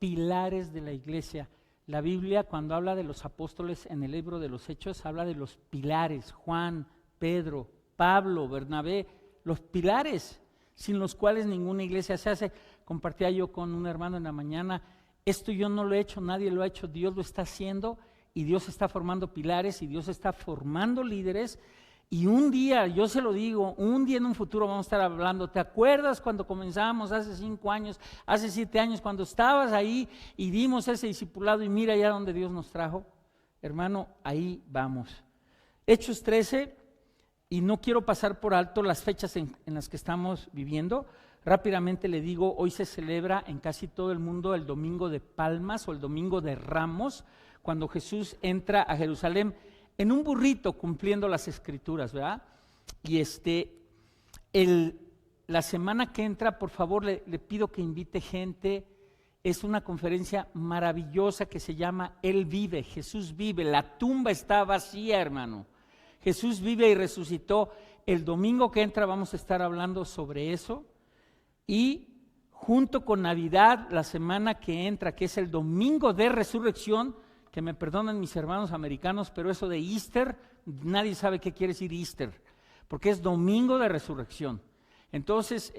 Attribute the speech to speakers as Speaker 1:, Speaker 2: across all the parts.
Speaker 1: pilares de la iglesia. La Biblia, cuando habla de los apóstoles en el libro de los Hechos, habla de los pilares: Juan, Pedro, Pablo, Bernabé, los pilares sin los cuales ninguna iglesia se hace. Compartía yo con un hermano en la mañana, esto yo no lo he hecho, nadie lo ha hecho, Dios lo está haciendo, y Dios está formando pilares, y Dios está formando líderes. Y un día, yo se lo digo, un día en un futuro vamos a estar hablando, ¿te acuerdas cuando comenzamos hace 5 años, hace 7 años, cuando estabas ahí y dimos ese discipulado y mira ya donde Dios nos trajo? Hermano, ahí vamos. Hechos 13, y no quiero pasar por alto las fechas en las que estamos viviendo. Rápidamente le digo, hoy se celebra en casi todo el mundo el Domingo de Palmas o el Domingo de Ramos, cuando Jesús entra a Jerusalén en un burrito cumpliendo las escrituras, ¿verdad? Y la semana que entra, por favor, le pido que invite gente. Es una conferencia maravillosa que se llama Él vive, Jesús vive. La tumba está vacía, hermano. Jesús vive y resucitó. El domingo que entra vamos a estar hablando sobre eso. Y junto con Navidad, la semana que entra, que es el Domingo de Resurrección, que me perdonen mis hermanos americanos, pero eso de Easter, nadie sabe qué quiere decir Easter, porque es Domingo de Resurrección. Entonces,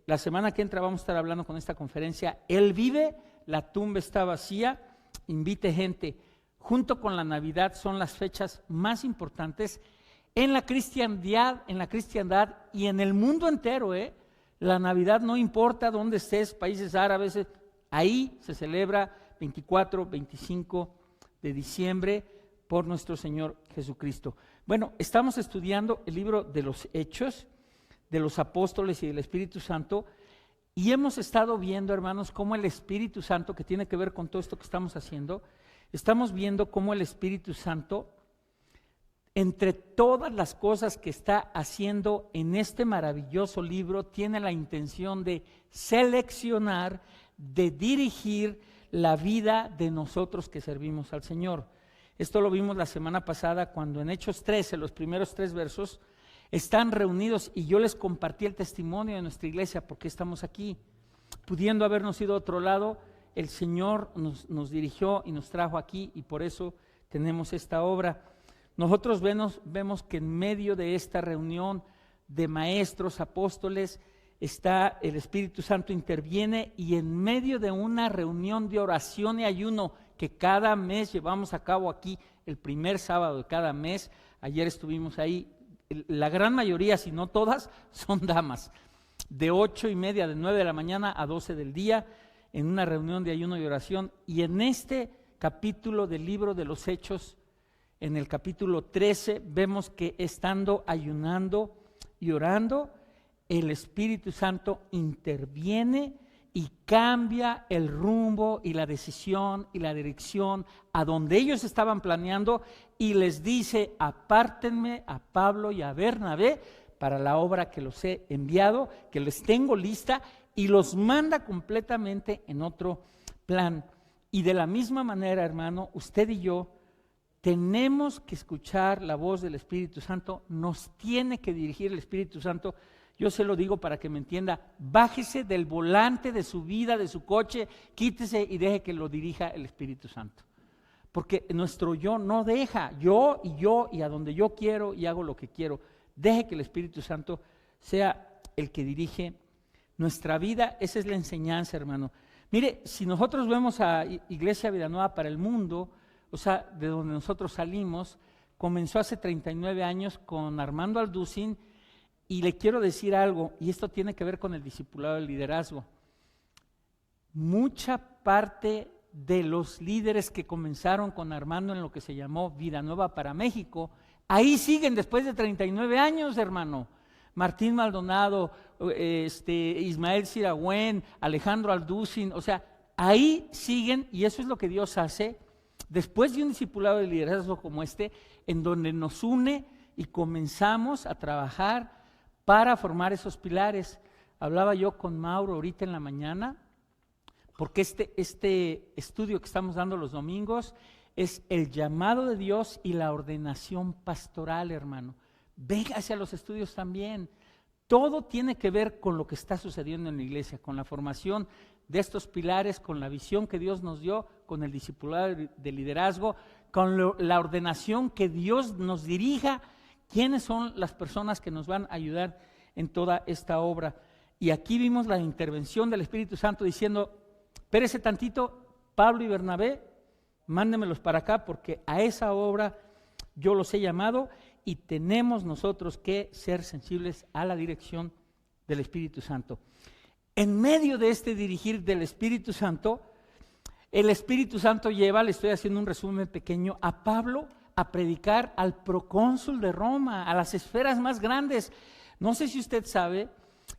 Speaker 1: la semana que entra vamos a estar hablando con esta conferencia, Él vive, la tumba está vacía, invite gente. Junto con la Navidad son las fechas más importantes en la cristiandad y en el mundo entero. La Navidad no importa dónde estés, países árabes, ahí se celebra 24, 25 de diciembre por nuestro Señor Jesucristo. Bueno, estamos estudiando el libro de los Hechos, de los apóstoles y del Espíritu Santo, y hemos estado viendo, hermanos, cómo el Espíritu Santo, que tiene que ver con todo esto que estamos haciendo, estamos viendo cómo el Espíritu Santo, entre todas las cosas que está haciendo en este maravilloso libro, tiene la intención de seleccionar, de dirigir la vida de nosotros que servimos al Señor. Esto lo vimos la semana pasada cuando en Hechos 13, los primeros 3 versos, están reunidos y yo les compartí el testimonio de nuestra iglesia, porque estamos aquí. Pudiendo habernos ido a otro lado, el Señor nos dirigió y nos trajo aquí, y por eso tenemos esta obra. Nosotros vemos que en medio de esta reunión de maestros, apóstoles, está el Espíritu Santo, interviene, y en medio de una reunión de oración y ayuno que cada mes llevamos a cabo aquí, el primer sábado de cada mes, ayer estuvimos ahí, la gran mayoría, si no todas, son damas, de 8:30, de 9 de la mañana a 12 del día, en una reunión de ayuno y oración. Y en este capítulo del libro de los Hechos, en el capítulo 13, vemos que estando ayunando y orando, el Espíritu Santo interviene y cambia el rumbo y la decisión y la dirección a donde ellos estaban planeando, y les dice: apártenme a Pablo y a Bernabé para la obra que los he enviado, que les tengo lista, y los manda completamente en otro plan. Y de la misma manera, hermano, usted y yo tenemos que escuchar la voz del Espíritu Santo, nos tiene que dirigir el Espíritu Santo. Yo se lo digo para que me entienda: bájese del volante de su vida, de su coche, quítese y deje que lo dirija el Espíritu Santo. Porque nuestro yo no deja, yo y a donde yo quiero y hago lo que quiero. Deje que el Espíritu Santo sea el que dirige nuestra vida. Esa es la enseñanza, hermano. Mire, si nosotros vemos a Iglesia Vida Nueva para el Mundo, o sea, de donde nosotros salimos, comenzó hace 39 años con Armando Alducin. Y le quiero decir algo, y esto tiene que ver con el discipulado del liderazgo. Mucha parte de los líderes que comenzaron con Armando en lo que se llamó Vida Nueva para México, ahí siguen después de 39 años, hermano. Martín Maldonado, Ismael Siragüen, Alejandro Alducin, o sea, ahí siguen, y eso es lo que Dios hace después de un discipulado de liderazgo como este, en donde nos une y comenzamos a trabajar para formar esos pilares. Hablaba yo con Mauro ahorita en la mañana, porque este estudio que estamos dando los domingos es el llamado de Dios y la ordenación pastoral, hermano. Véngase a los estudios también. todo tiene que ver con lo que está sucediendo en la iglesia, con la formación de estos pilares, con la visión que Dios nos dio, con el discipulado de liderazgo, con la ordenación que Dios nos dirija, quiénes son las personas que nos van a ayudar en toda esta obra. Y aquí vimos la intervención del Espíritu Santo diciendo, espérese tantito, Pablo y Bernabé, mándenmelos para acá porque a esa obra yo los he llamado y tenemos nosotros que ser sensibles a la dirección del Espíritu Santo. En medio de este dirigir del Espíritu Santo, el Espíritu Santo lleva, le estoy haciendo un resumen pequeño, a Pablo a predicar al procónsul de Roma, a las esferas más grandes. No sé si usted sabe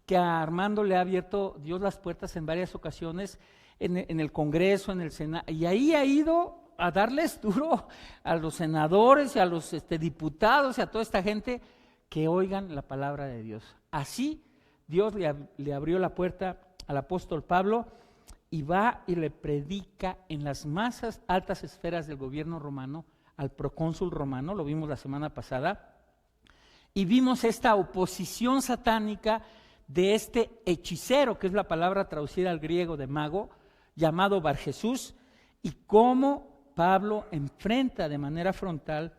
Speaker 1: que a Armando le ha abierto Dios las puertas en varias ocasiones, en el Congreso, en el Senado, y ahí ha ido a darles duro a los senadores y a los diputados y a toda esta gente que oigan la palabra de Dios. Así Dios le abrió la puerta al apóstol Pablo y va y le predica en las más altas esferas del gobierno romano, al procónsul romano, lo vimos la semana pasada, y vimos esta oposición satánica de este hechicero, que es la palabra traducida al griego de mago, llamado Barjesús, y cómo Pablo enfrenta de manera frontal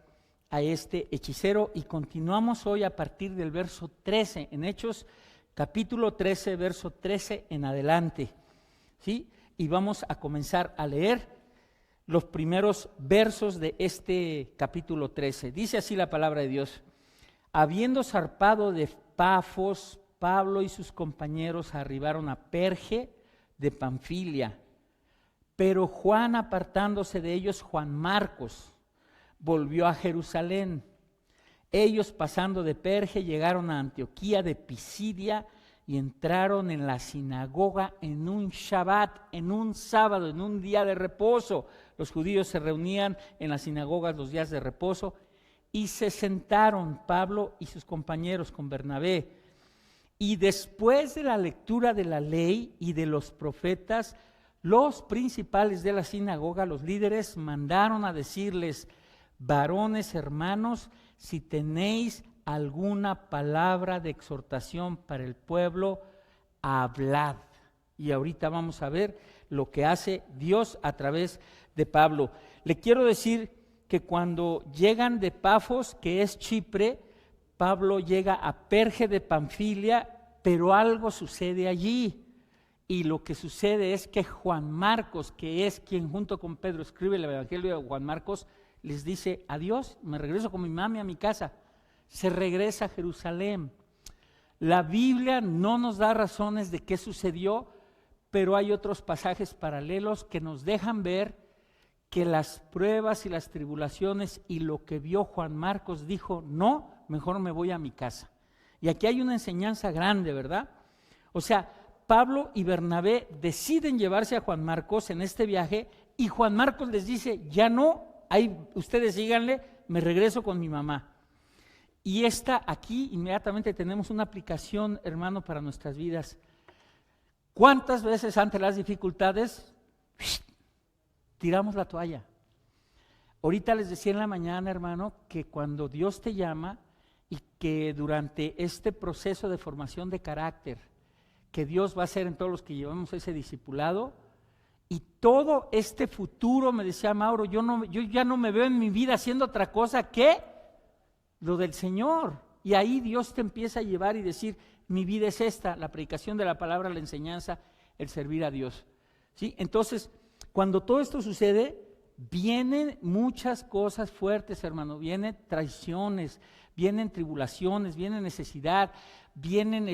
Speaker 1: a este hechicero. Y continuamos hoy a partir del verso 13, en Hechos capítulo 13, verso 13 en adelante, ¿sí? Y vamos a comenzar a leer los primeros versos de este capítulo 13. Dice así la palabra de Dios: habiendo zarpado de Pafos, Pablo y sus compañeros arribaron a Perge de Panfilia, pero Juan, apartándose de ellos, Juan Marcos, volvió a Jerusalén. Ellos, pasando de Perge, llegaron a Antioquía de Pisidia y entraron en la sinagoga en un Shabbat, en un sábado, en un día de reposo. Los judíos se reunían en las sinagogas los días de reposo y se sentaron Pablo y sus compañeros con Bernabé. Y después de la lectura de la ley y de los profetas, los principales de la sinagoga, los líderes, mandaron a decirles: varones hermanos, si tenéis alguna palabra de exhortación para el pueblo, hablad. Y ahorita vamos a ver lo que hace Dios a través de Pablo. Le quiero decir que cuando llegan de Pafos, que es Chipre, Pablo llega a Perge de Panfilia, pero algo sucede allí. Y lo que sucede es que Juan Marcos, que es quien junto con Pedro escribe el Evangelio de Juan Marcos, les dice: adiós, me regreso con mi mami a mi casa. Se regresa a Jerusalén. La Biblia no nos da razones de qué sucedió, pero hay otros pasajes paralelos que nos dejan ver que las pruebas y las tribulaciones y lo que vio Juan Marcos, dijo: no, mejor me voy a mi casa. Y aquí hay una enseñanza grande, ¿verdad? O sea, Pablo y Bernabé deciden llevarse a Juan Marcos en este viaje y Juan Marcos les dice: ya no, ahí ustedes síganle, me regreso con mi mamá. Y aquí inmediatamente tenemos una aplicación, hermano, para nuestras vidas. ¿Cuántas veces ante las dificultades tiramos la toalla? Ahorita les decía en la mañana, hermano, que cuando Dios te llama y que durante este proceso de formación de carácter que Dios va a hacer en todos los que llevamos ese discipulado, y todo este futuro, me decía Mauro, yo ya no me veo en mi vida haciendo otra cosa que lo del Señor. Y ahí Dios te empieza a llevar y decir: mi vida es esta, la predicación de la palabra, la enseñanza, el servir a Dios. ¿Sí? Entonces, cuando todo esto sucede, vienen muchas cosas fuertes, hermano. Vienen traiciones, vienen tribulaciones, viene necesidad, vienen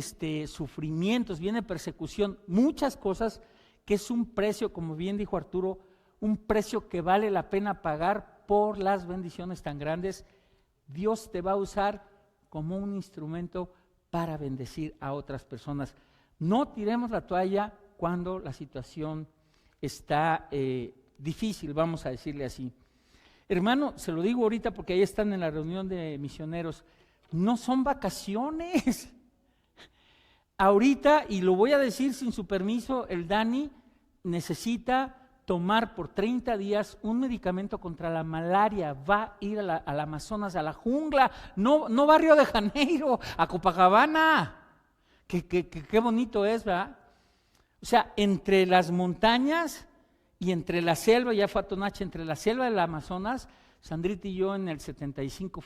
Speaker 1: sufrimientos, viene persecución, muchas cosas que es un precio, como bien dijo Arturo, un precio que vale la pena pagar por las bendiciones tan grandes. Dios te va a usar como un instrumento para bendecir a otras personas. No tiremos la toalla cuando la situación está difícil, vamos a decirle así. Hermano, se lo digo ahorita porque ahí están en la reunión de misioneros, no son vacaciones. Ahorita, y lo voy a decir sin su permiso, el Dani necesita tomar por 30 días un medicamento contra la malaria. Va a ir al Amazonas, a la jungla, no Río de Janeiro, a Copacabana. Qué bonito es, ¿verdad? O sea, entre las montañas y entre la selva, ya fue a Tonache, entre la selva del Amazonas, Sandrita y yo en el 75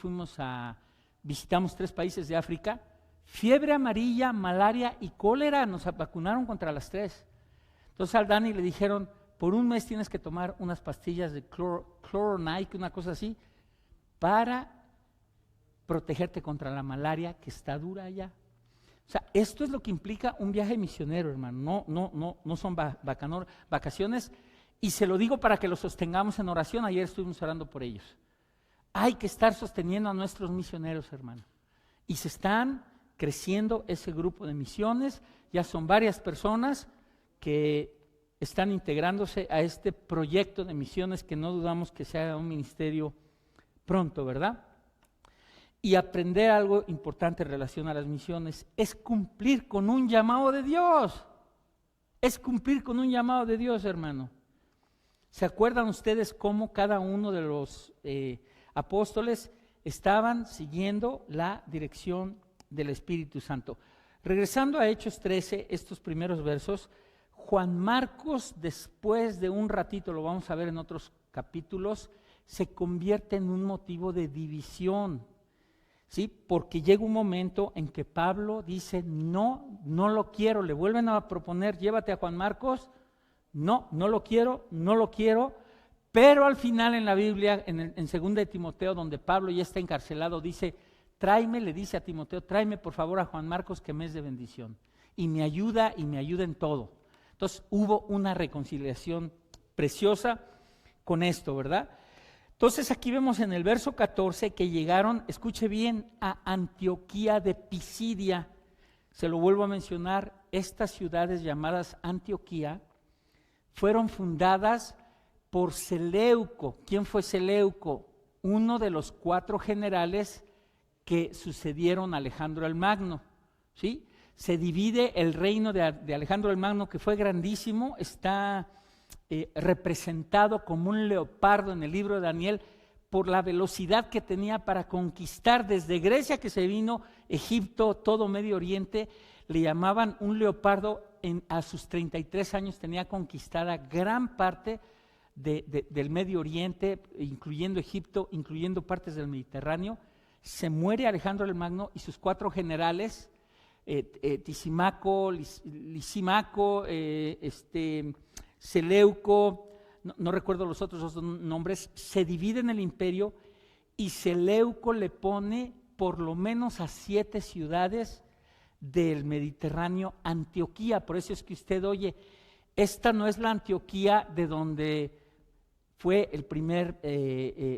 Speaker 1: visitamos 3 países de África, fiebre amarilla, malaria y cólera, nos vacunaron contra las 3. Entonces al Dani le dijeron, por un mes tienes que tomar unas pastillas de Chloronic, una cosa así, para protegerte contra la malaria que está dura allá. O sea, esto es lo que implica un viaje misionero, hermano, no son vacaciones, y se lo digo para que lo sostengamos en oración. Ayer estuvimos orando por ellos. Hay que estar sosteniendo a nuestros misioneros, hermano, y se están creciendo ese grupo de misiones, ya son varias personas que están integrándose a este proyecto de misiones que no dudamos que se haga un ministerio pronto, ¿verdad? Y aprender algo importante en relación a las misiones es cumplir con un llamado de Dios. Es cumplir con un llamado de Dios, hermano. ¿Se acuerdan ustedes cómo cada uno de los apóstoles estaban siguiendo la dirección del Espíritu Santo? Regresando a Hechos 13, estos primeros versos, Juan Marcos, después de un ratito, lo vamos a ver en otros capítulos, se convierte en un motivo de división, ¿sí? Porque llega un momento en que Pablo dice, no lo quiero, le vuelven a proponer, llévate a Juan Marcos, no lo quiero, pero al final en la Biblia, en 2 de Timoteo, donde Pablo ya está encarcelado, dice, le dice a Timoteo, tráeme por favor a Juan Marcos que me es de bendición, y me ayuda en todo. Entonces hubo una reconciliación preciosa con esto, ¿verdad? Entonces aquí vemos en el verso 14 que llegaron, escuche bien, a Antioquía de Pisidia. Se lo vuelvo a mencionar, estas ciudades llamadas Antioquía fueron fundadas por Seleuco. ¿Quién fue Seleuco? Uno de los 4 generales que sucedieron a Alejandro el Magno, ¿sí? Se divide el reino de Alejandro el Magno, que fue grandísimo, está representado como un leopardo en el libro de Daniel por la velocidad que tenía para conquistar desde Grecia, que se vino, Egipto, todo Medio Oriente. Le llamaban un leopardo. A sus 33 años tenía conquistada gran parte del Medio Oriente, incluyendo Egipto, incluyendo partes del Mediterráneo. Se muere Alejandro el Magno y sus 4 generales, Tisimaco, Lisimaco, Seleuco, no recuerdo los otros 2 nombres, se dividen el imperio y Seleuco le pone por lo menos a 7 ciudades del Mediterráneo Antioquía. Por eso es que usted oye, esta no es la Antioquía de donde fue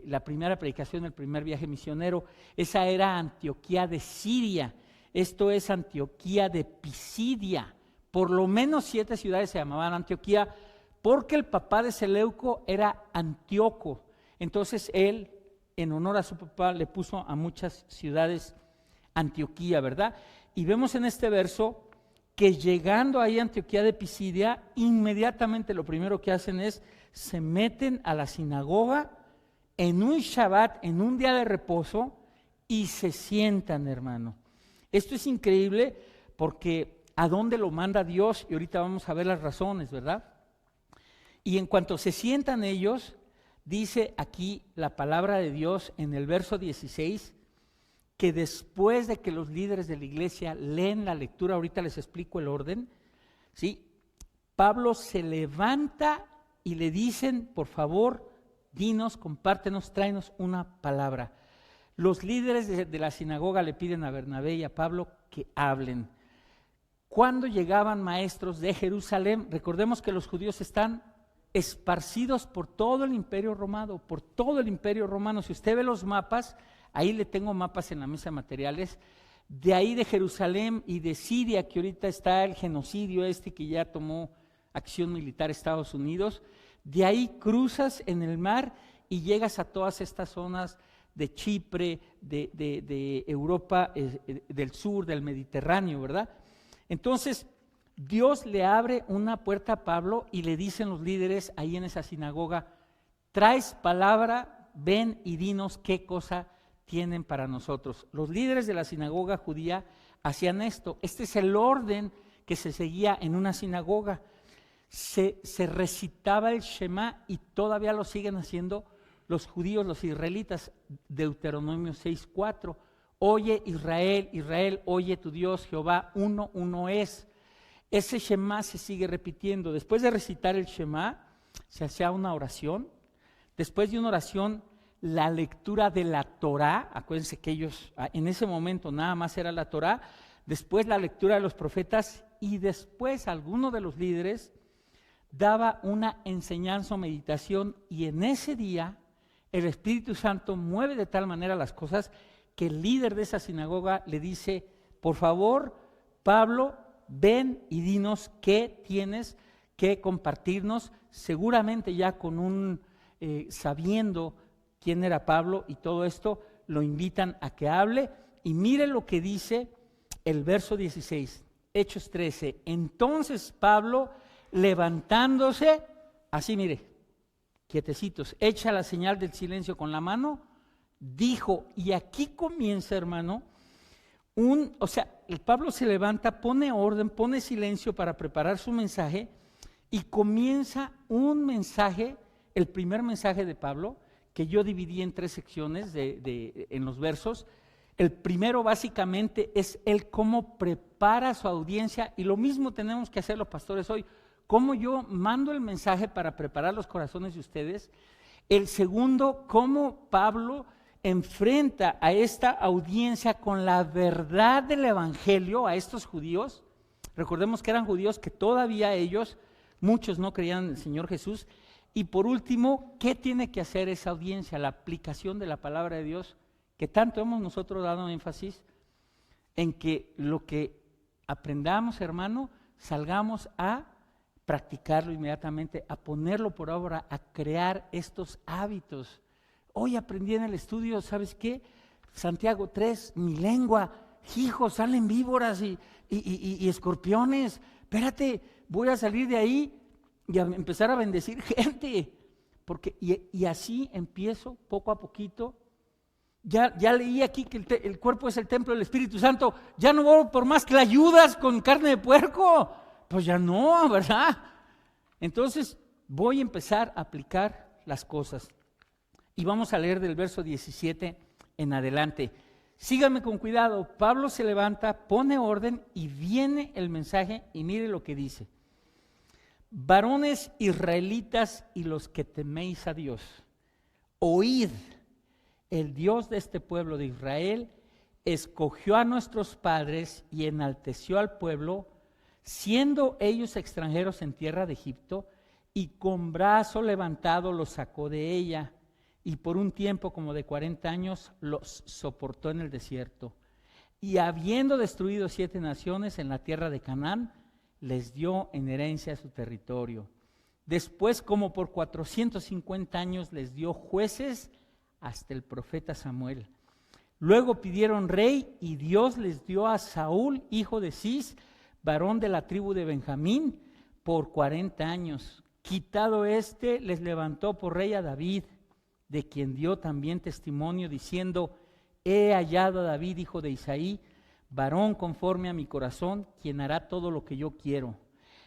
Speaker 1: la primera predicación, el primer viaje misionero. Esa era Antioquía de Siria. Esto es Antioquía de Pisidia. Por lo menos 7 ciudades se llamaban Antioquía, porque el papá de Seleuco era Antíoco. Entonces él, en honor a su papá, le puso a muchas ciudades Antioquía, ¿verdad? Y vemos en este verso que llegando ahí a Antioquía de Pisidia, inmediatamente lo primero que hacen es, se meten a la sinagoga en un Shabbat, en un día de reposo, y se sientan, hermano. Esto es increíble porque ¿a dónde lo manda Dios? Y ahorita vamos a ver las razones, ¿verdad? Y en cuanto se sientan ellos, dice aquí la palabra de Dios en el verso 16, que después de que los líderes de la iglesia leen la lectura, ahorita les explico el orden, ¿sí? Pablo se levanta y le dicen, por favor, dinos, compártenos, tráenos una palabra. Los líderes de la sinagoga le piden a Bernabé y a Pablo que hablen. Cuando llegaban maestros de Jerusalén, recordemos que los judíos están esparcidos por todo el imperio romano, Si usted ve los mapas, ahí le tengo mapas en la mesa de materiales, de ahí de Jerusalén y de Siria, que ahorita está el genocidio que ya tomó acción militar Estados Unidos, de ahí cruzas en el mar y llegas a todas estas zonas de Chipre, de Europa del sur, del Mediterráneo, ¿verdad? Entonces, Dios le abre una puerta a Pablo y le dicen los líderes ahí en esa sinagoga, traes palabra, ven y dinos qué cosa tienen para nosotros. Los líderes de la sinagoga judía hacían esto. Este es el orden que se seguía en una sinagoga. Se recitaba el Shema y todavía lo siguen haciendo los judíos, los israelitas. Deuteronomio 6:4. Oye Israel, Israel, oye tu Dios, Jehová, uno es. Ese Shema se sigue repitiendo. Después de recitar el Shema, se hacía una oración. Después de una oración, la lectura de la Torá. Acuérdense que ellos en ese momento nada más era la Torá. Después la lectura de los profetas y después alguno de los líderes daba una enseñanza o meditación, y en ese día el Espíritu Santo mueve de tal manera las cosas que el líder de esa sinagoga le dice: por favor, Pablo, ven y dinos qué tienes que compartirnos. Seguramente ya con sabiendo quién era Pablo y todo esto, lo invitan a que hable. Y mire lo que dice el verso 16, Hechos 13. Entonces Pablo, levantándose, así mire, quietecitos, echa la señal del silencio con la mano, dijo, y aquí comienza, hermano, el Pablo se levanta, pone orden, pone silencio para preparar su mensaje, y comienza un mensaje, el primer mensaje de Pablo, que yo dividí en 3 secciones en los versos. El primero básicamente es el cómo prepara a su audiencia, y lo mismo tenemos que hacer los pastores hoy. Cómo yo mando el mensaje para preparar los corazones de ustedes. El segundo, cómo Pablo enfrenta a esta audiencia con la verdad del evangelio, a estos judíos. Recordemos que eran judíos que todavía ellos, muchos no creían en el Señor Jesús. Y por último, ¿qué tiene que hacer esa audiencia? La aplicación de la palabra de Dios, que tanto hemos nosotros dado énfasis en que lo que aprendamos, hermano, salgamos a practicarlo inmediatamente, a ponerlo por obra, a crear estos hábitos. Hoy aprendí en el estudio, ¿sabes qué? Santiago 3, mi lengua, hijo, salen víboras y escorpiones. Espérate, voy a salir de ahí y a empezar a bendecir gente. Y así empiezo poco a poquito. Ya leí aquí que el cuerpo es el templo del Espíritu Santo. Ya no voy por más clayudas con carne de puerco. Pues ya no, ¿verdad? Entonces voy a empezar a aplicar las cosas. Y vamos a leer del verso 17 en adelante. Síganme con cuidado. Pablo se levanta, pone orden y viene el mensaje, y mire lo que dice. Varones israelitas y los que teméis a Dios, oíd, el Dios de este pueblo de Israel escogió a nuestros padres y enalteció al pueblo, siendo ellos extranjeros en tierra de Egipto, y con brazo levantado los sacó de ella, y por un tiempo como de 40 años los soportó en el desierto. Y habiendo destruido 7 naciones en la tierra de Canaán, les dio en herencia su territorio. Después, como por 450 años, les dio jueces hasta el profeta Samuel. Luego pidieron rey, y Dios les dio a Saúl, hijo de Cis, varón de la tribu de Benjamín, por 40 años. Quitado les levantó por rey a David, de quien dio también testimonio, diciendo: he hallado a David, hijo de Isaí, varón conforme a mi corazón, quien hará todo lo que yo quiero.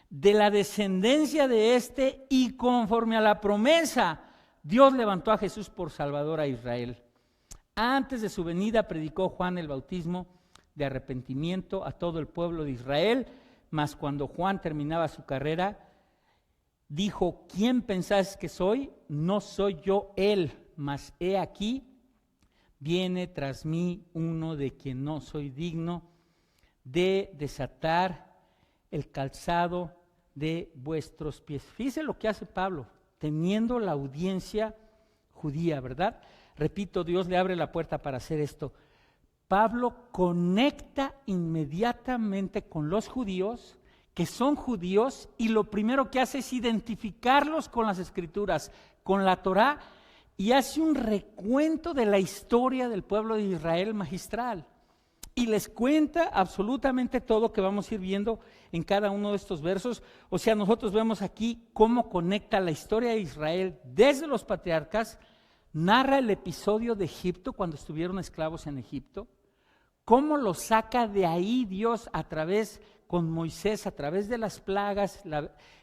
Speaker 1: De la descendencia de y conforme a la promesa, Dios levantó a Jesús por Salvador a Israel. Antes de su venida predicó Juan el bautismo de arrepentimiento a todo el pueblo de Israel, mas cuando Juan terminaba su carrera, dijo: ¿quién pensáis que soy? No soy yo él, mas he aquí, viene tras mí uno de quien no soy digno de desatar el calzado de vuestros pies. Fíjense lo que hace Pablo, teniendo la audiencia judía, ¿verdad? Repito, Dios le abre la puerta para hacer esto. Pablo conecta inmediatamente con los judíos, que son judíos, y lo primero que hace es identificarlos con las Escrituras, con la Torá, y hace un recuento de la historia del pueblo de Israel magistral. Y les cuenta absolutamente todo, que vamos a ir viendo en cada uno de estos versos. O sea, nosotros vemos aquí cómo conecta la historia de Israel desde los patriarcas, narra el episodio de Egipto, cuando estuvieron esclavos en Egipto, cómo lo saca de ahí Dios a través, con Moisés, a través de las plagas,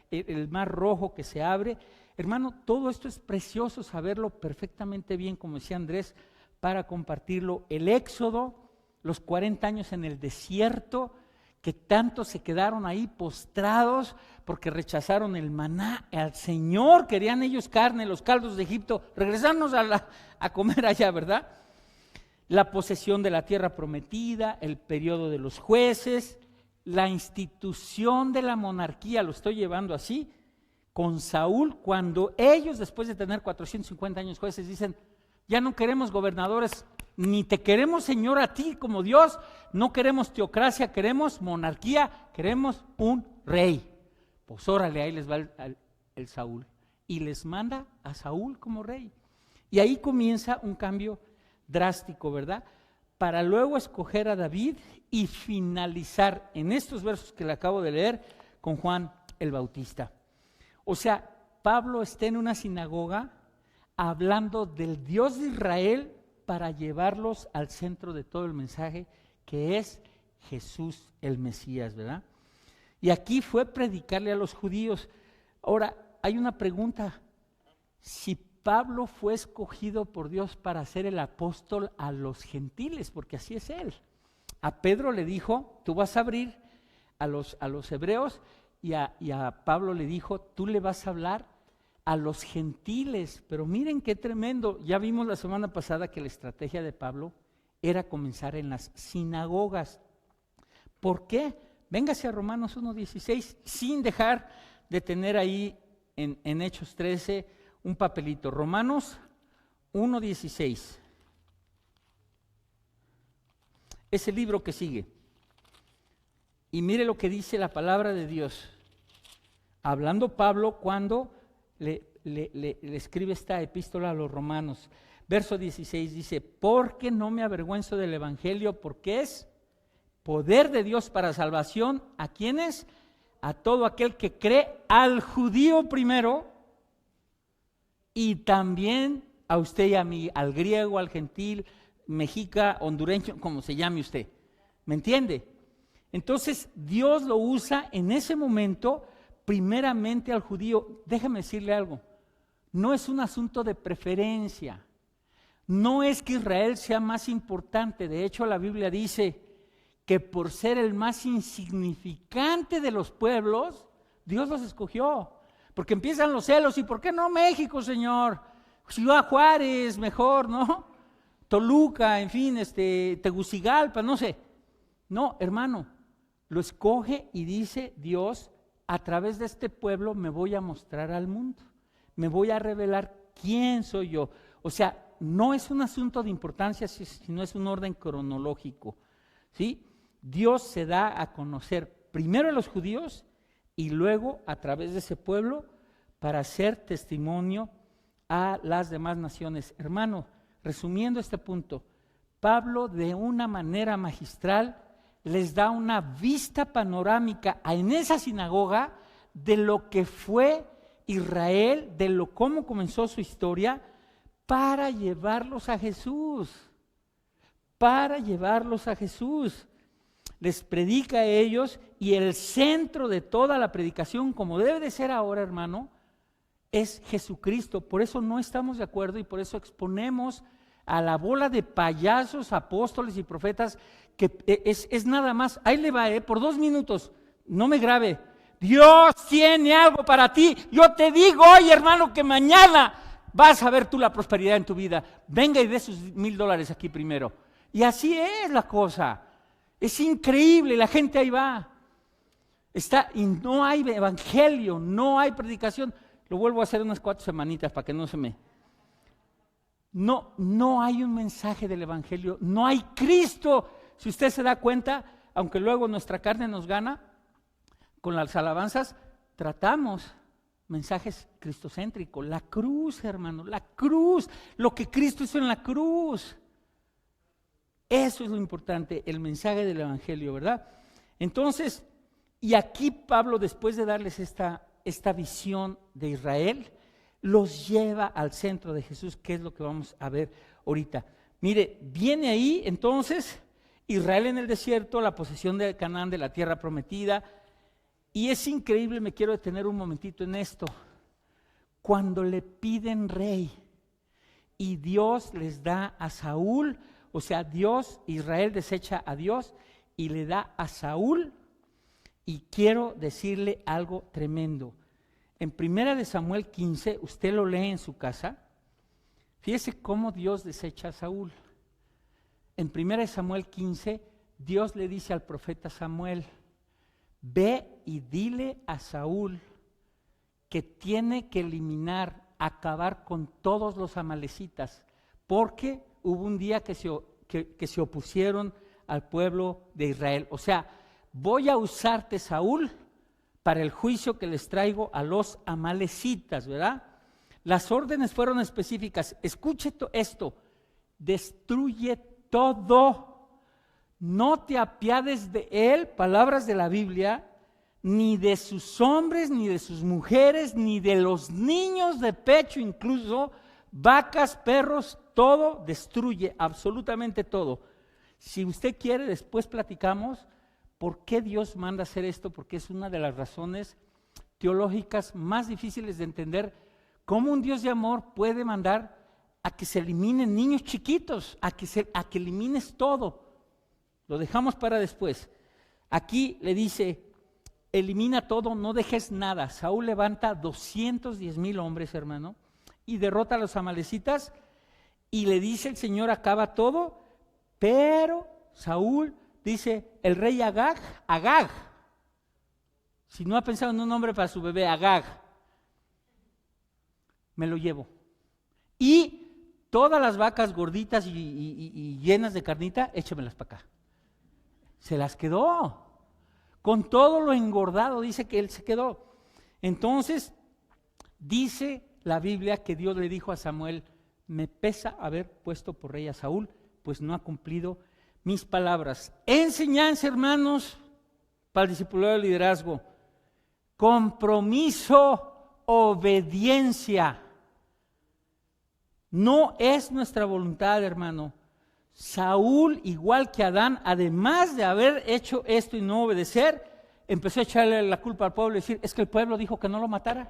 Speaker 1: el mar rojo que se abre. Hermano, todo esto es precioso saberlo perfectamente bien, como decía Andrés, para compartirlo. El éxodo, los 40 años en el desierto, que tanto se quedaron ahí postrados porque rechazaron el maná al Señor, querían ellos carne, los caldos de Egipto, regresarnos a comer allá, ¿verdad? La posesión de la tierra prometida, el periodo de los jueces, la institución de la monarquía, lo estoy llevando así, con Saúl, cuando ellos, después de tener 450 años jueces, dicen, ya no queremos gobernadores, ni te queremos, Señor, a ti como Dios, no queremos teocracia, queremos monarquía, queremos un rey. Pues órale, ahí les va el Saúl, y les manda a Saúl como rey. Y ahí comienza un cambio drástico, ¿verdad? Para luego escoger a David y finalizar en estos versos que le acabo de leer con Juan el Bautista. O sea, Pablo está en una sinagoga hablando del Dios de Israel para llevarlos al centro de todo el mensaje, que es Jesús el Mesías, ¿verdad? Y aquí fue predicarle a los judíos. Ahora, hay una pregunta: si Pablo fue escogido por Dios para ser el apóstol a los gentiles, porque así es él. A Pedro le dijo, tú vas a abrir a los hebreos, y a Pablo le dijo, tú le vas a hablar a los gentiles. Pero miren qué tremendo, ya vimos la semana pasada que la estrategia de Pablo era comenzar en las sinagogas. ¿Por qué? Véngase a Romanos 1:16, sin dejar de tener ahí en Hechos 13 un papelito. Romanos 1:16. Es el libro que sigue. Y mire lo que dice la palabra de Dios. Hablando Pablo cuando le escribe esta epístola a los romanos. Verso 16 dice, porque no me avergüenzo del evangelio, porque es poder de Dios para salvación. ¿A quiénes? A todo aquel que cree, al judío primero, y también a usted y a mí, al griego, al gentil, mexica, hondureño, como se llame usted. ¿Me entiende? Entonces Dios lo usa en ese momento primeramente al judío. Déjame decirle algo, no es un asunto de preferencia, no es que Israel sea más importante. De hecho, la Biblia dice que por ser el más insignificante de los pueblos, Dios los escogió, porque empiezan los celos. ¿Y por qué no México, Señor? Ciudad Juárez, mejor, ¿no? Toluca, en fin, Tegucigalpa, no sé. No, hermano, lo escoge y dice Dios, a través de este pueblo me voy a mostrar al mundo, me voy a revelar quién soy yo. O sea, no es un asunto de importancia, sino es un orden cronológico, ¿sí? Dios se da a conocer primero a los judíos y luego a través de ese pueblo para hacer testimonio a las demás naciones. Hermano, resumiendo este punto, Pablo de una manera magistral les da una vista panorámica en esa sinagoga de lo que fue Israel, de cómo comenzó su historia, para llevarlos a Jesús, Les predica a ellos, y el centro de toda la predicación, como debe de ser ahora, hermano, es Jesucristo. Por eso no estamos de acuerdo y por eso exponemos a la bola de payasos, apóstoles y profetas, que es nada más, ahí le va, por 2 minutos, no me grabe. Dios tiene algo para ti. Yo te digo hoy, hermano, que mañana vas a ver tú la prosperidad en tu vida. Venga y dé sus $1,000 aquí primero. Y así es la cosa. Es increíble, la gente ahí va. Y no hay evangelio, no hay predicación. Lo vuelvo a hacer unas 4 semanitas para que no se me... No hay un mensaje del evangelio, no hay Cristo. Si usted se da cuenta, aunque luego nuestra carne nos gana, con las alabanzas tratamos mensajes cristocéntricos. La cruz, hermano, la cruz, lo que Cristo hizo en la cruz. Eso es lo importante, el mensaje del evangelio, ¿verdad? Entonces, y aquí Pablo, después de darles esta visión de Israel, los lleva al centro de Jesús, que es lo que vamos a ver ahorita. Mire, viene ahí entonces Israel en el desierto, la posesión de Canaán, de la tierra prometida. Y es increíble, me quiero detener un momentito en esto. Cuando le piden rey y Dios les da a Saúl, o sea, Israel desecha a Dios y le da a Saúl, y quiero decirle algo tremendo. En 1 Samuel 15, usted lo lee en su casa, fíjese cómo Dios desecha a Saúl. En 1 Samuel 15, Dios le dice al profeta Samuel: ve y dile a Saúl que tiene que acabar con todos los amalecitas, porque hubo un día que se opusieron al pueblo de Israel. O sea, voy a usarte, Saúl, para el juicio que les traigo a los amalecitas, ¿verdad? Las órdenes fueron específicas. Escuche esto: destruye todo, no te apiades de él, palabras de la Biblia, ni de sus hombres, ni de sus mujeres, ni de los niños de pecho, incluso vacas, perros, todo destruye, absolutamente todo. Si usted quiere, después platicamos por qué Dios manda hacer esto, porque es una de las razones teológicas más difíciles de entender, cómo un Dios de amor puede mandar a que se eliminen niños chiquitos, a que elimines todo. Lo dejamos para después. Aquí le dice: elimina todo, no dejes nada. Saúl levanta 210,000 hombres, hermano, y derrota a los amalecitas, y le dice el Señor: acaba todo. Pero Saúl dice: el rey Agag, si no ha pensado en un nombre para su bebé, Agag, me lo llevo. Y todas las vacas gorditas y llenas de carnita, échamelas para acá. Se las quedó. Con todo lo engordado, dice que él se quedó. Entonces, dice la Biblia que Dios le dijo a Samuel: me pesa haber puesto por rey a Saúl, pues no ha cumplido mis palabras. Enseñanza, hermanos, para el discipulado de liderazgo: compromiso, obediencia. No es nuestra voluntad, hermano. Saúl, igual que Adán, además de haber hecho esto y no obedecer, empezó a echarle la culpa al pueblo y decir: es que el pueblo dijo que no lo matara.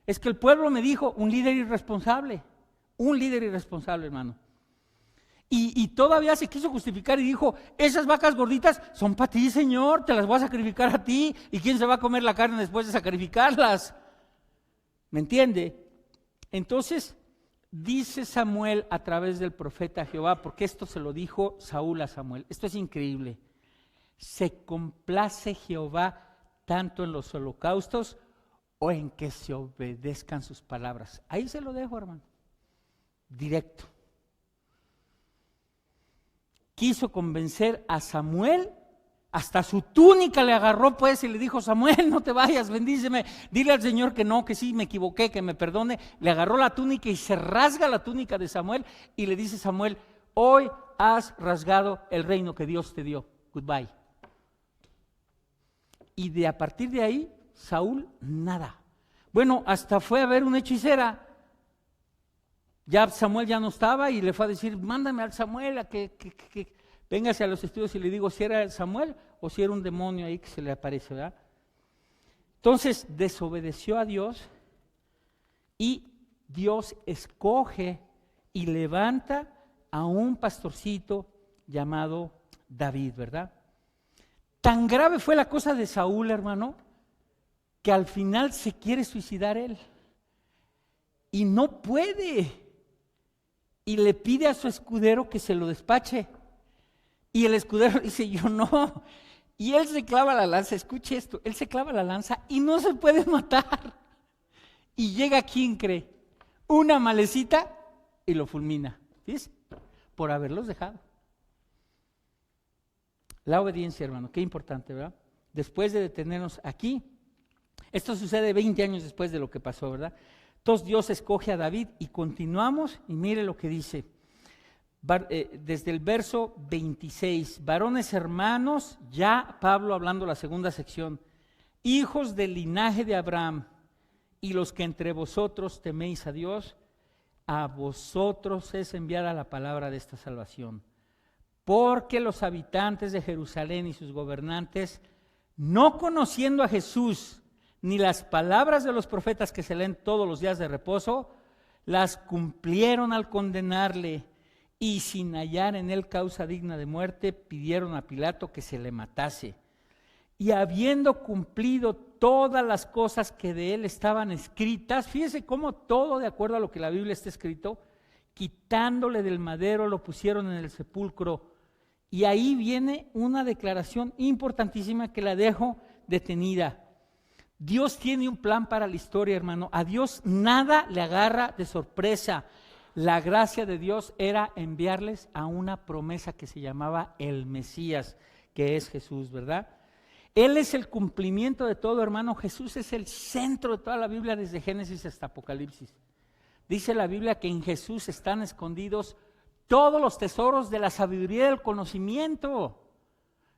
Speaker 1: Es que el pueblo me dijo, un líder irresponsable, hermano. Y todavía se quiso justificar y dijo: esas vacas gorditas son para ti, Señor, te las voy a sacrificar a ti. ¿Y quién se va a comer la carne después de sacrificarlas? ¿Me entiende? Entonces, dice Samuel a través del profeta Jehová, porque esto se lo dijo Saúl a Samuel. Esto es increíble. ¿Se complace Jehová tanto en los holocaustos o en que se obedezcan sus palabras? Ahí se lo dejo, hermano. Directo. Quiso convencer a Samuel, hasta su túnica le agarró pues y le dijo: Samuel, no te vayas, bendíceme, dile al Señor que no, que sí, me equivoqué, que me perdone. Le agarró la túnica y se rasga la túnica de Samuel y le dice Samuel: hoy has rasgado el reino que Dios te dio, goodbye. Y a partir de ahí, Saúl, nada. Bueno, hasta fue a ver una hechicera. Ya Samuel ya no estaba y le fue a decir: mándame al Samuel a que véngase a los estudios. Y le digo si era el Samuel o si era un demonio ahí que se le aparece, ¿verdad? Entonces desobedeció a Dios y Dios escoge y levanta a un pastorcito llamado David, ¿verdad? Tan grave fue la cosa de Saúl, hermano, que al final se quiere suicidar él y no puede. Y le pide a su escudero que se lo despache. Y el escudero dice: yo no. Y él se clava la lanza, escuche esto, él se clava la lanza y no se puede matar. Y llega, ¿quién cree? Una malecita y lo fulmina. ¿Ves? Por haberlos dejado. La obediencia, hermano, qué importante, ¿verdad? Después de detenernos aquí, esto sucede 20 años después de lo que pasó, ¿verdad? Entonces Dios escoge a David y continuamos y mire lo que dice. Desde el verso 26, varones hermanos, ya Pablo hablando la segunda sección, hijos del linaje de Abraham y los que entre vosotros teméis a Dios, a vosotros es enviada la palabra de esta salvación. porque los habitantes de Jerusalén y sus gobernantes, no conociendo a Jesús ni las palabras de los profetas que se leen todos los días de reposo, las cumplieron al condenarle, y sin hallar en él causa digna de muerte, pidieron a Pilato que se le matase. Y habiendo cumplido todas las cosas que de él estaban escritas, fíjese cómo todo de acuerdo a lo que la Biblia está escrito, quitándole del madero lo pusieron en el sepulcro. Y ahí viene una declaración importantísima que la dejo detenida. Dios tiene un plan para la historia, hermano. A Dios nada le agarra de sorpresa. La gracia de Dios era enviarles a una promesa que se llamaba el Mesías, que es Jesús, ¿verdad? Él es el cumplimiento de todo, hermano. Jesús es el centro de toda la Biblia desde Génesis hasta Apocalipsis. Dice la Biblia que en Jesús están escondidos todos los tesoros de la sabiduría y del conocimiento.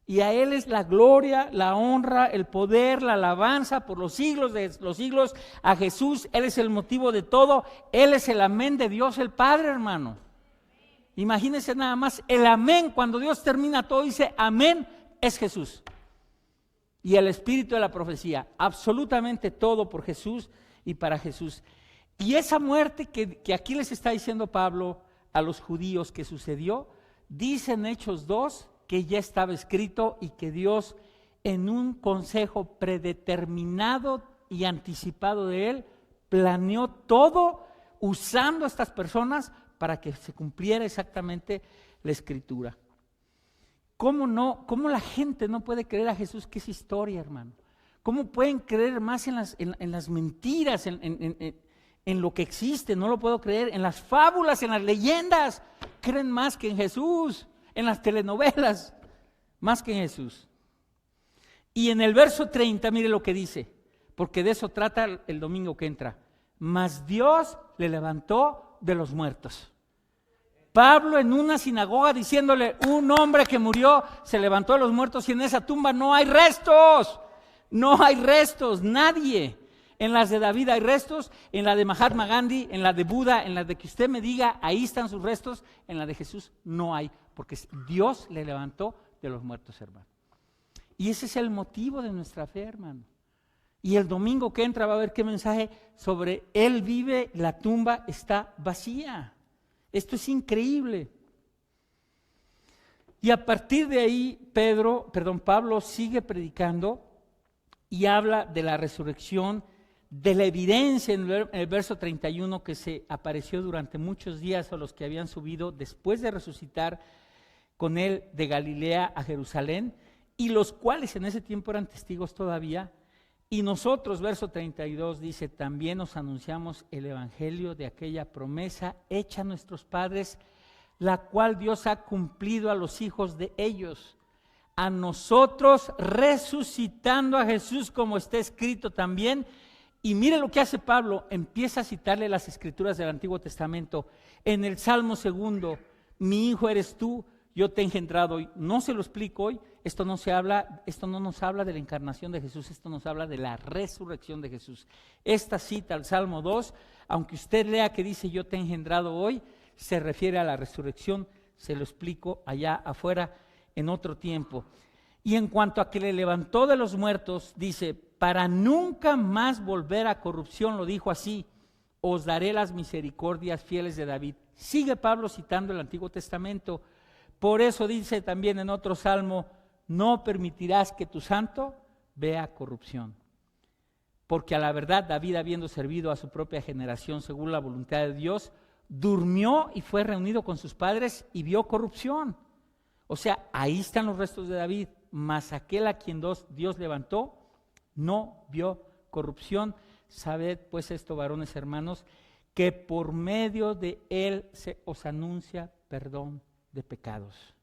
Speaker 1: Y a Él es la gloria, la honra, el poder, la alabanza por los siglos de los siglos. A Jesús, Él es el motivo de todo. Él es el amén de Dios el Padre, hermano. Imagínense nada más, el amén, cuando Dios termina todo, dice amén, es Jesús. Y el espíritu de la profecía, absolutamente todo por Jesús y para Jesús. Y esa muerte que aquí les está diciendo Pablo a los judíos que sucedió, dice en Hechos 2, que ya estaba escrito y que Dios en un consejo predeterminado y anticipado de Él, planeó todo usando a estas personas para que se cumpliera exactamente la Escritura. ¿Cómo la gente no puede creer a Jesús? Que es historia, hermano. ¿Cómo pueden creer más en las mentiras, en lo que existe? No lo puedo creer. En las fábulas, en las leyendas, creen más que en Jesús. En las telenovelas, más que en Jesús. Y en el verso 30, mire lo que dice, porque de eso trata el domingo que entra. Mas Dios le levantó de los muertos. Pablo en una sinagoga diciéndole, un hombre que murió se levantó de los muertos y en esa tumba no hay restos. No hay restos, nadie. En las de David hay restos, en la de Mahatma Gandhi, en la de Buda, en la de que usted me diga, ahí están sus restos, en la de Jesús no hay. Porque Dios le levantó de los muertos, hermano. Y ese es el motivo de nuestra fe, hermano. Y el domingo que entra va a ver qué mensaje sobre Él vive, la tumba está vacía. Esto es increíble. Y a partir de ahí, Pablo sigue predicando y habla de la resurrección, de la evidencia en el verso 31 que se apareció durante muchos días a los que habían subido después de resucitar con él de Galilea a Jerusalén, y los cuales en ese tiempo eran testigos todavía. Y nosotros, verso 32 dice, también os anunciamos el evangelio de aquella promesa hecha a nuestros padres, la cual Dios ha cumplido a los hijos de ellos, a nosotros resucitando a Jesús, como está escrito también. Y mire lo que hace Pablo, empieza a citarle las escrituras del Antiguo Testamento. En el Salmo 2, mi hijo eres tú, yo te he engendrado hoy. No se lo explico hoy, esto no nos habla de la encarnación de Jesús, esto nos habla de la resurrección de Jesús. Esta cita al Salmo 2, aunque usted lea que dice yo te he engendrado hoy, se refiere a la resurrección, se lo explico allá afuera en otro tiempo. Y en cuanto a que le levantó de los muertos, dice, para nunca más volver a corrupción, lo dijo así, os daré las misericordias fieles de David. Sigue Pablo citando el Antiguo Testamento. Por eso dice también en otro salmo, no permitirás que tu santo vea corrupción. Porque a la verdad David, habiendo servido a su propia generación según la voluntad de Dios, durmió y fue reunido con sus padres y vio corrupción. O sea, ahí están los restos de David, mas aquel a quien Dios levantó no vio corrupción. Sabed pues esto, varones hermanos, que por medio de él se os anuncia perdón de pecados.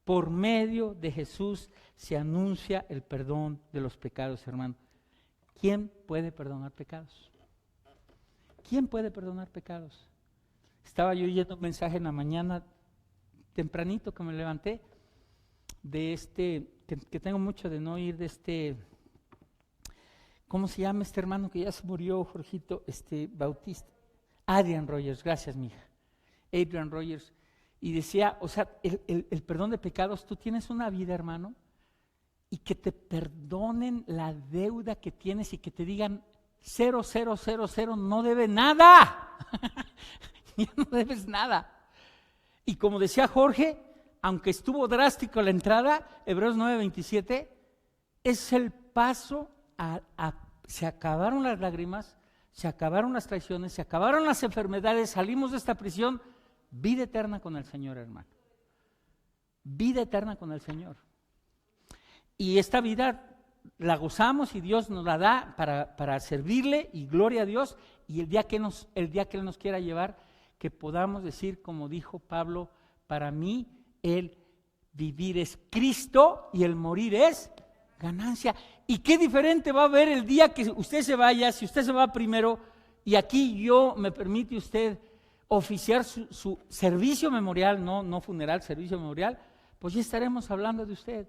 Speaker 1: Por medio de Jesús se anuncia el perdón de los pecados, hermano. ¿Quién puede perdonar pecados? ¿Quién puede perdonar pecados? Estaba yo oyendo un mensaje en la mañana, tempranito que me levanté, de que tengo mucho de no ir, ¿cómo se llama este hermano que ya se murió, Jorgito? Bautista. Adrian Rogers, gracias, mija. Adrian Rogers. Y decía, o sea, el perdón de pecados, tú tienes una vida, hermano, y que te perdonen la deuda que tienes y que te digan 0, 0, 0, 0, no debe nada. Ya no debes nada. Y como decía Jorge, aunque estuvo drástico la entrada, Hebreos 9:27, es el paso se acabaron las lágrimas, se acabaron las traiciones, se acabaron las enfermedades, salimos de esta prisión, vida eterna con el Señor, hermano. Vida eterna con el Señor. Y esta vida la gozamos y Dios nos la da para servirle, y gloria a Dios. Y el día que Él nos quiera llevar, que podamos decir, como dijo Pablo, para mí el vivir es Cristo y el morir es ganancia. ¿Y qué diferente va a haber el día que usted se vaya, si usted se va primero, y aquí me permite usted oficiar su servicio memorial, no funeral, servicio memorial, pues ya estaremos hablando de usted.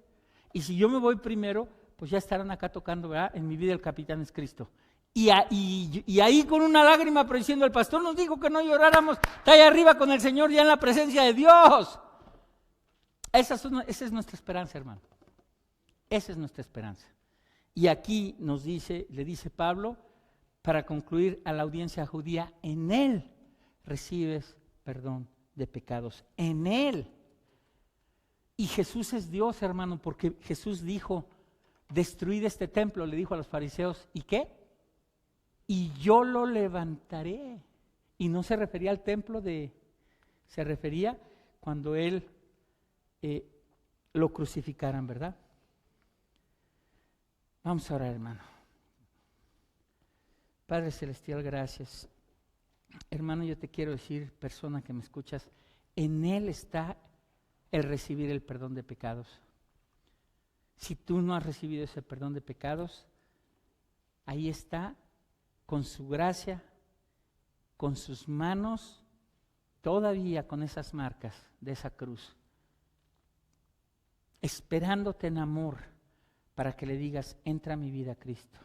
Speaker 1: Y si yo me voy primero, pues ya estarán acá tocando, ¿verdad? En mi vida el capitán es Cristo. Y ahí con una lágrima, pero diciendo, el pastor nos dijo que no lloráramos, está ahí arriba con el Señor ya en la presencia de Dios. Esa es nuestra esperanza, hermano. Esa es nuestra esperanza. Y aquí le dice Pablo, para concluir a la audiencia judía, en Él recibes perdón de pecados. En Él. Y Jesús es Dios, hermano, porque Jesús dijo, destruid este templo, le dijo a los fariseos, ¿y qué? Y yo lo levantaré. Y no se refería al templo se refería cuando Él lo crucificaran, ¿verdad? Vamos a orar, hermano. Padre Celestial, gracias. Hermano, yo te quiero decir, persona que me escuchas, en Él está el recibir el perdón de pecados. Si tú no has recibido ese perdón de pecados, ahí está, con su gracia, con sus manos, todavía con esas marcas de esa cruz, esperándote en amor para que le digas, entra a mi vida, Cristo.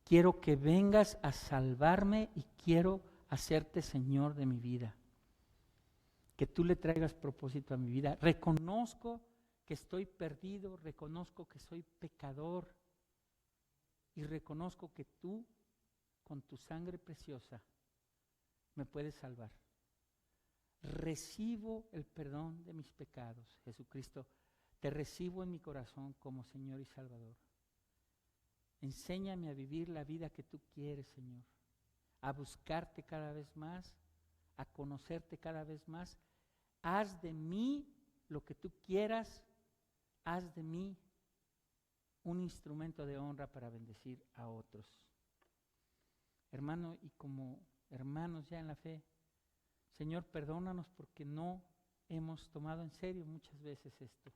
Speaker 1: Quiero que vengas a salvarme y quiero hacerte Señor de mi vida. Que tú le traigas propósito a mi vida. Reconozco que estoy perdido, reconozco que soy pecador y reconozco que tú, con tu sangre preciosa, me puedes salvar. Recibo el perdón de mis pecados, Jesucristo. Te recibo en mi corazón como Señor y Salvador. Enséñame a vivir la vida que tú quieres, Señor. A buscarte cada vez más, a conocerte cada vez más. Haz de mí lo que tú quieras. Haz de mí un instrumento de honra para bendecir a otros. Hermano, y como hermanos ya en la fe, Señor, perdónanos porque no hemos tomado en serio muchas veces esto.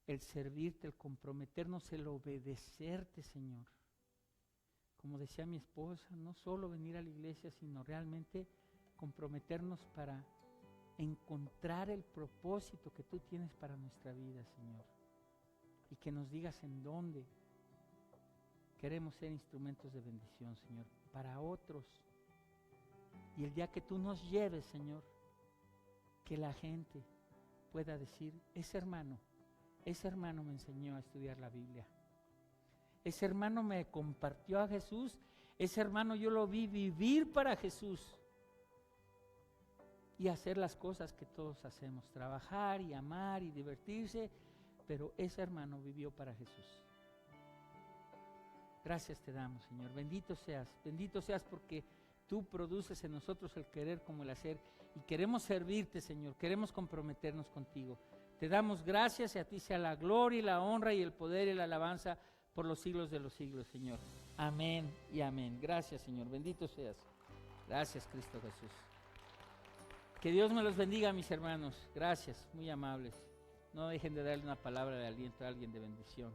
Speaker 1: El servirte, el comprometernos, el obedecerte, Señor. Como decía mi esposa, no solo venir a la iglesia, sino realmente comprometernos para encontrar el propósito que tú tienes para nuestra vida, Señor. Y que nos digas en dónde queremos ser instrumentos de bendición, Señor, para otros. Y el día que tú nos lleves, Señor, que la gente pueda decir, ese hermano me enseñó a estudiar la Biblia. Ese hermano me compartió a Jesús. Ese hermano yo lo vi vivir para Jesús. Y hacer las cosas que todos hacemos. Trabajar y amar y divertirse. Pero ese hermano vivió para Jesús. Gracias te damos, Señor. Bendito seas porque tú produces en nosotros el querer como el hacer. Y queremos servirte, Señor. Queremos comprometernos contigo. Te damos gracias y a ti sea la gloria y la honra y el poder y la alabanza por los siglos de los siglos, Señor. Amén y amén. Gracias, Señor. Bendito seas. Gracias, Cristo Jesús. Que Dios me los bendiga, mis hermanos. Gracias, muy amables. No dejen de darle una palabra de aliento a alguien de bendición.